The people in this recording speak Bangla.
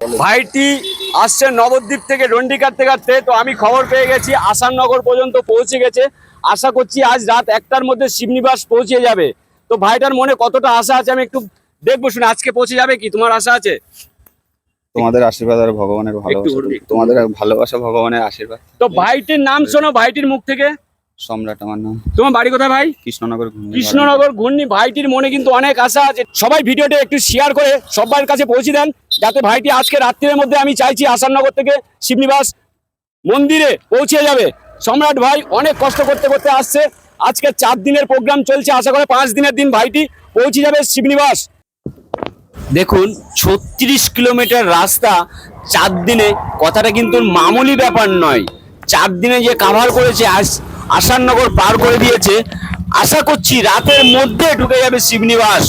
ভাইটি আসছে নবদ্বীপ থেকে ডন্ডি কাটতে কাটতে, তো আমি খবর পেয়ে গেছি আসাননগর পর্যন্ত পৌঁছে গেছে। আশা করছি আজ রাত 1টার মধ্যে শিবনিবাস পৌঁছে যাবে। তো ভাইটার মনে কতটা আশা আছে আমি একটু দেখবো, শুনে আজকে পৌঁছে যাবে কি তোমার আশা আছে? তোমাদের আশীর্বাদ আর ভগবানের ভালোবাসা, তোমাদের ভালোবাসা ভগবানের আশীর্বাদ। তো ভাইটির নাম শোনো, ভাইটির মুখ থেকে। সম্রাট আমার নাম। তোমার বাড়ি কোথায় ভাই? কৃষ্ণনগর। কৃষ্ণনগর ঘূর্ণি। ভাইটির মনে কিন্তু অনেক আশা আছে। সবাই ভিডিওটা একটু শেয়ার করে সবার কাছে পৌঁছে দেন, যাতে ভাইটি আজকে রাত্রির মধ্যে, আমি চাইছি আসাননগর থেকে শিবনিবাস মন্দিরে পৌঁছে যাবে। সম্রাট ভাই অনেক কষ্ট করতে করতে আসছে। আজকে 4 দিনের প্রোগ্রাম চলছে, আশা করে 5 দিনের দিন ভাইটি পৌঁছে যাবে শিবনিবাস। দেখুন 36 কিলোমিটার রাস্তা 4 দিনে, কথাটা কিন্তু মামুলি ব্যাপার নয়। 4 দিনে যে কাভার করেছে, আসাননগর পার করে দিয়েছে। আশা করছি রাতের মধ্যে ঢুকে যাবে শিবনিবাস।